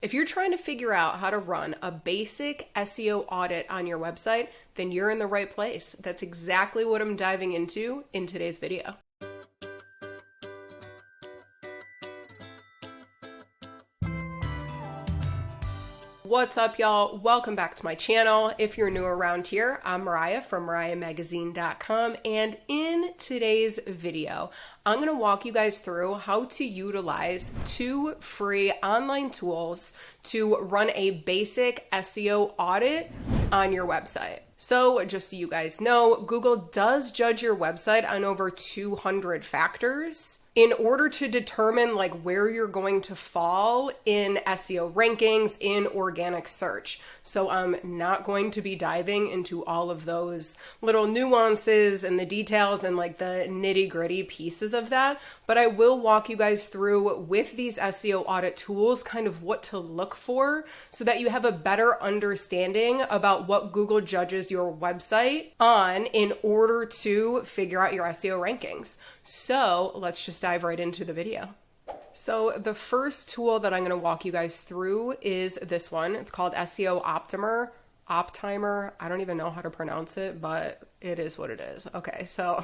If you're trying to figure out how to run a basic SEO audit on your website, then you're in the right place. That's exactly what I'm diving into in today's video. What's up, y'all? Welcome back to my channel. If you're new around here, I'm Mariah from MariahMagazine.com, and in today's video, I'm going to walk you guys through how to utilize 2 free online tools to run a basic SEO audit on your website. So just so you guys know, Google does judge your website on over 200 factors in order to determine where you're going to fall in SEO rankings in organic search. So I'm not going to be diving into all of those little nuances and the details and the nitty-gritty pieces of that, but I will walk you guys through with these SEO audit tools kind of what to look for so that you have a better understanding about what Google judges your website on in order to figure out your SEO rankings. So let's just dive right into the video. So the first tool that I'm going to walk you guys through is this one. It's called SEO Optimer. I don't even know how to pronounce it, but it is what it is. Okay, so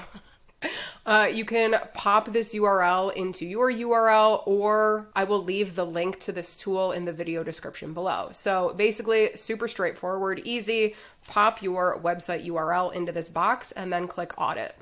you can pop this URL into your URL, or I will leave the link to this tool in the video description below. So basically, super straightforward, easy. Pop your website URL into this box and then click Audit.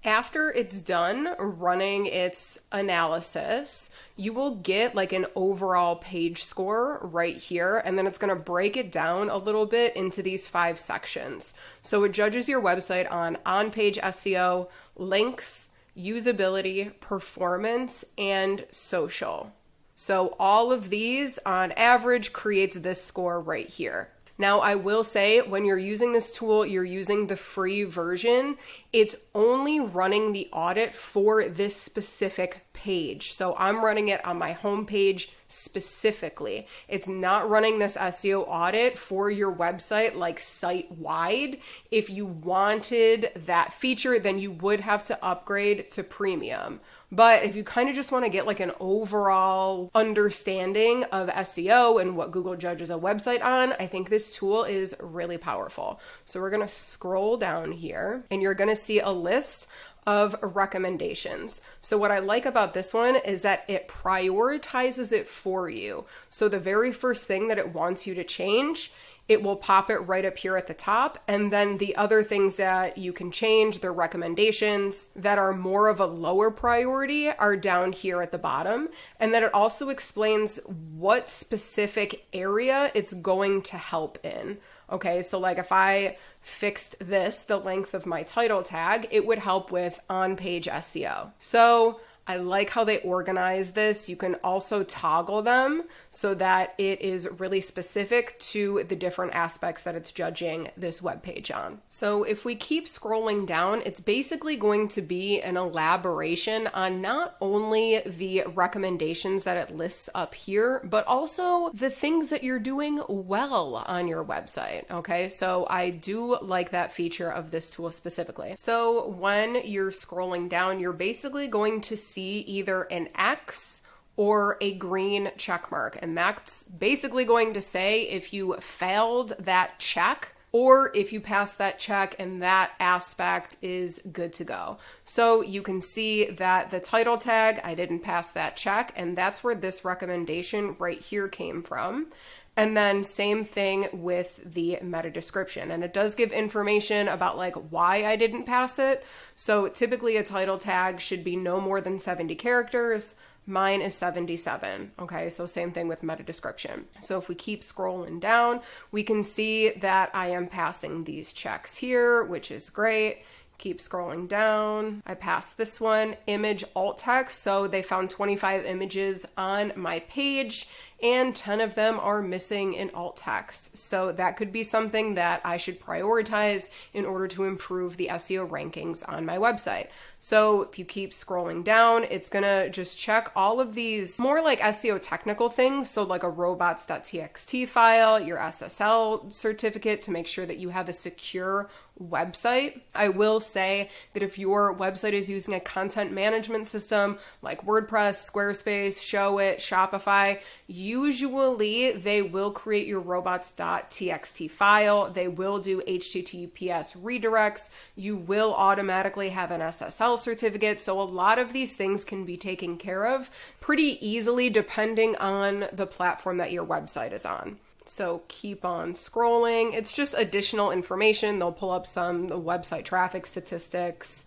After it's done running its analysis, you will get an overall page score right here, and then it's going to break it down a little bit into these 5 sections. So it judges your website on on-page SEO, links, usability, performance, and social. So all of these on average creates this score right here. Now, I will say when you're using this tool, you're using the free version. It's only running the audit for this specific page. So I'm running it on my homepage specifically. It's not running this SEO audit for your website site-wide. If you wanted that feature, then you would have to upgrade to premium. But if you kind of just want to get an overall understanding of SEO and what Google judges a website on, I think this tool is really powerful. So we're going to scroll down here and you're going to see a list of recommendations. So what I like about this one is that it prioritizes it for you. So the very first thing that it wants you to change, it will pop it right up here at the top. And then the other things that you can change, the recommendations that are more of a lower priority, are down here at the bottom. And then it also explains what specific area it's going to help in. Okay, so if I fixed this, the length of my title tag, it would help with on-page SEO. So I like how they organize this. You can also toggle them so that it is really specific to the different aspects that it's judging this web page on. So if we keep scrolling down, it's basically going to be an elaboration on not only the recommendations that it lists up here, but also the things that you're doing well on your website. Okay, so I do like that feature of this tool specifically. So when you're scrolling down, you're basically going to see either an X or a green check mark. And that's basically going to say if you failed that check or if you passed that check and that aspect is good to go. So you can see that the title tag, I didn't pass that check, and that's where this recommendation right here came from. And then same thing with the meta description. And it does give information about why I didn't pass it. So typically a title tag should be no more than 70 characters. Mine is 77. Okay, so same thing with meta description. So if we keep scrolling down, we can see that I am passing these checks here, which is great. Keep scrolling down. I passed this one, image alt text. So they found 25 images on my page and 10 of them are missing in alt text. So that could be something that I should prioritize in order to improve the SEO rankings on my website. So if you keep scrolling down, it's gonna just check all of these more like SEO technical things. So like a robots.txt file, your SSL certificate to make sure that you have a secure website. I will say that if your website is using a content management system like WordPress, Squarespace, Showit, Shopify, usually they will create your robots.txt file. They will do HTTPS redirects. You will automatically have an SSL certificate. So a lot of these things can be taken care of pretty easily depending on the platform that your website is on. So keep on scrolling. It's just additional information. They'll pull up some website traffic statistics.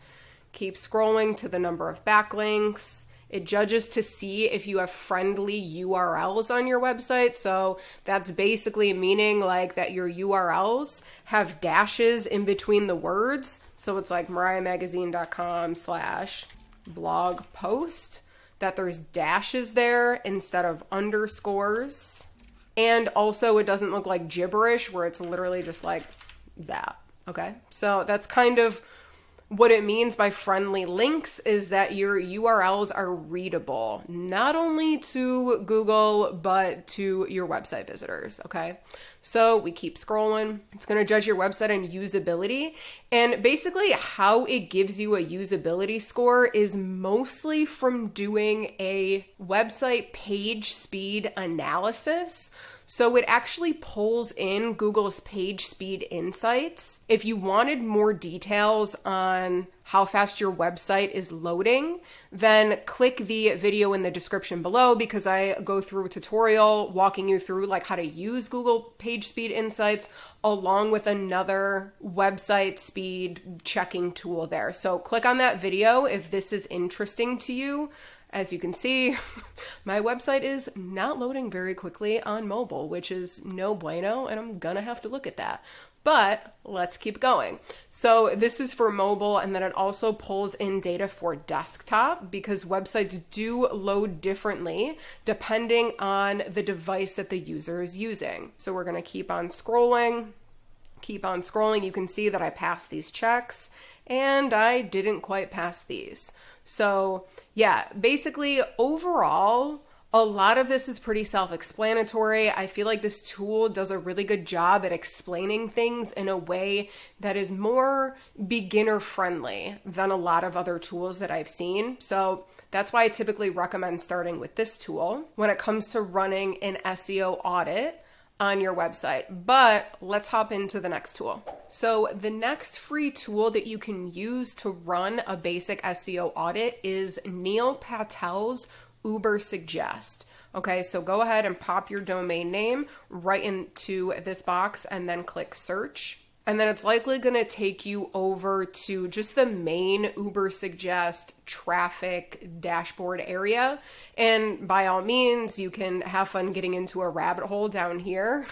Keep scrolling to the number of backlinks. It judges to see if you have friendly URLs on your website. So that's basically meaning like that your URLs have dashes in between the words. So it's like mariahmagazine.com/blog post, that there's dashes there instead of underscores. And also it doesn't look like gibberish where it's literally just like that. Okay. So that's kind of what it means by friendly links, is that your URLs are readable, not only to Google, but to your website visitors. Okay. So we keep scrolling. It's going to judge your website on usability. And basically how it gives you a usability score is mostly from doing a website page speed analysis. So it actually pulls in Google's page speed insights. If you wanted more details on how fast your website is loading, then click the video in the description below, because I go through a tutorial walking you through like how to use Google page speed insights along with another website speed checking tool there. So click on that video if this is interesting to you. As you can see, my website is not loading very quickly on mobile, which is no bueno, and I'm gonna have to look at that. But let's keep going. So this is for mobile, and then it also pulls in data for desktop, because websites do load differently depending on the device that the user is using. So we're gonna keep on scrolling. Keep on scrolling. You can see that I passed these checks and I didn't quite pass these. So yeah, basically overall, a lot of this is pretty self-explanatory. I feel like this tool does a really good job at explaining things in a way that is more beginner friendly than a lot of other tools that I've seen. So that's why I typically recommend starting with this tool when it comes to running an SEO audit on your website. But let's hop into the next tool. So the next free tool that you can use to run a basic SEO audit is Neil Patel's Ubersuggest. Okay, so go ahead and pop your domain name right into this box and then click search. And then it's likely going to take you over to just the main Ubersuggest traffic dashboard area. And by all means, you can have fun getting into a rabbit hole down here.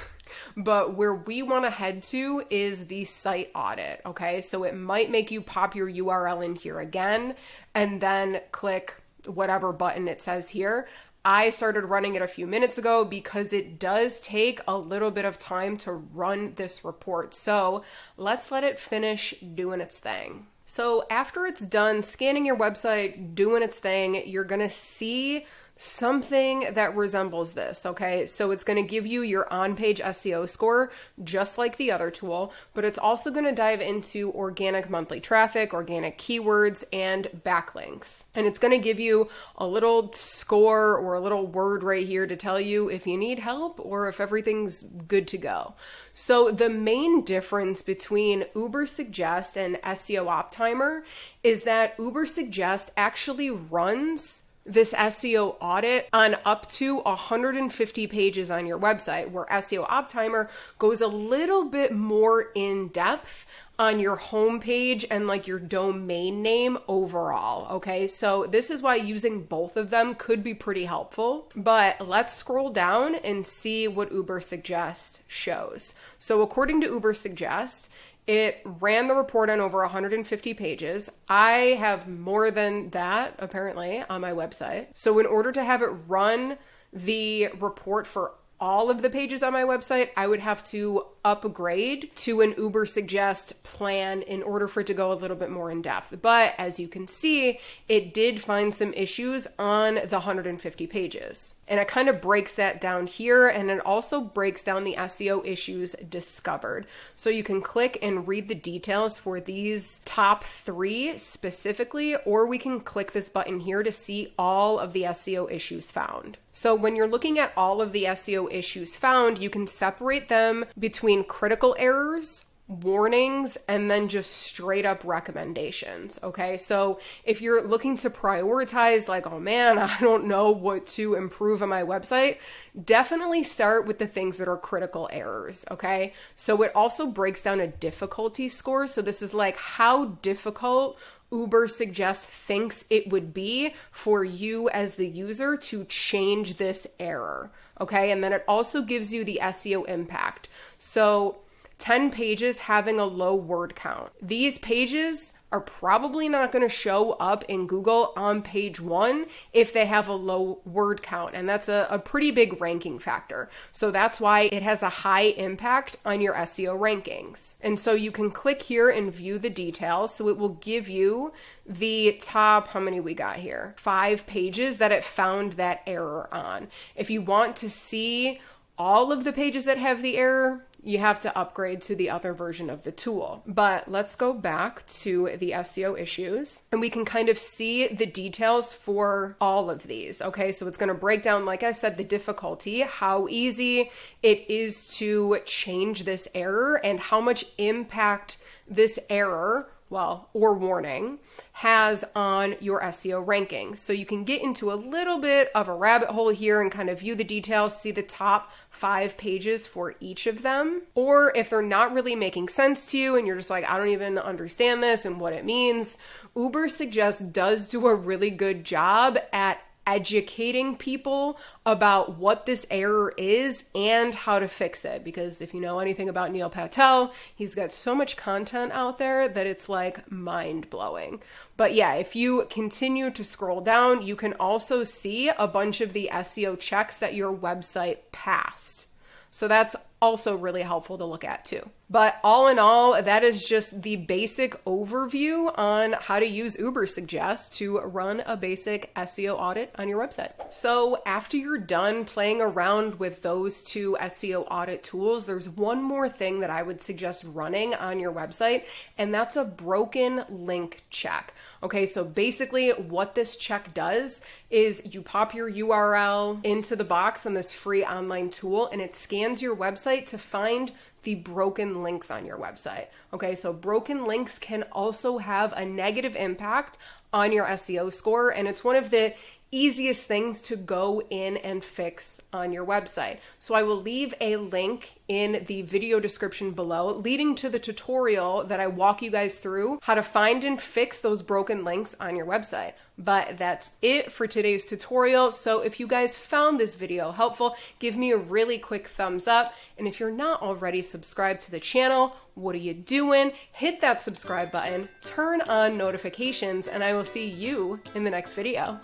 But where we want to head to is the site audit. Okay, so it might make you pop your URL in here again and then click whatever button it says here. I started running it a few minutes ago because it does take a little bit of time to run this report. So let's let it finish doing its thing. So after it's done scanning your website, doing its thing, you're going to see something that resembles this, okay? So it's going to give you your on-page SEO score, just like the other tool, but it's also going to dive into organic monthly traffic, organic keywords, and backlinks. And it's going to give you a little score or a little word right here to tell you if you need help or if everything's good to go. So the main difference between Ubersuggest and SEO Optimer is that Ubersuggest actually runs this SEO audit on up to 150 pages on your website, where SEO Optimer goes a little bit more in depth on your homepage and like your domain name overall. Okay, so this is why using both of them could be pretty helpful. But let's scroll down and see what Ubersuggest shows. So according to Ubersuggest, it ran the report on over 150 pages. I have more than that, apparently, on my website. So in order to have it run the report for all of the pages on my website, I would have to upgrade to an Ubersuggest plan in order for it to go a little bit more in depth. But as you can see, it did find some issues on the 150 pages. And it kind of breaks that down here, and it also breaks down the SEO issues discovered. So you can click and read the details for these top 3 specifically, or we can click this button here to see all of the SEO issues found. So when you're looking at all of the SEO issues found, you can separate them between critical errors, warnings, and then just straight up recommendations. Okay, so if you're looking to prioritize, like, oh man, I don't know what to improve on my website, definitely start with the things that are critical errors. Okay, so it also breaks down a difficulty score. So this is like how difficult Ubersuggest thinks it would be for you as the user to change this error. Okay, and then it also gives you the SEO impact. So 10 pages having a low word count. These pages are probably not going to show up in Google on page 1 if they have a low word count. And that's a pretty big ranking factor. So that's why it has a high impact on your SEO rankings. And so you can click here and view the details. So it will give you the top, how many we got here? 5 pages that it found that error on. If you want to see all of the pages that have the error, you have to upgrade to the other version of the tool. But let's go back to the SEO issues and we can kind of see the details for all of these. Okay, so it's going to break down, like I said, the difficulty, how easy it is to change this error, and how much impact this error, or warning, has on your SEO rankings. So you can get into a little bit of a rabbit hole here and kind of view the details, see the top 5 pages for each of them. Or if they're not really making sense to you and you're just like, I don't even understand this and what it means, Ubersuggest does do a really good job at educating people about what this error is and how to fix it. Because if you know anything about Neil Patel, he's got so much content out there that it's like mind-blowing. But yeah, if you continue to scroll down, you can also see a bunch of the SEO checks that your website passed. So that's also really helpful to look at too. But all in all, that is just the basic overview on how to use Ubersuggest to run a basic SEO audit on your website. So after you're done playing around with those 2 SEO audit tools, there's one more thing that I would suggest running on your website, and that's a broken link check. Okay, so basically what this check does is you pop your URL into the box on this free online tool, and it scans your website to find the broken links on your website. Okay, so broken links can also have a negative impact on your SEO score, and it's one of the easiest things to go in and fix on your website. So I will leave a link in the video description below leading to the tutorial that I walk you guys through how to find and fix those broken links on your website. But that's it for today's tutorial. So if you guys found this video helpful, give me a really quick thumbs up. And if you're not already subscribed to the channel, what are you doing? Hit that subscribe button, turn on notifications, and I will see you in the next video.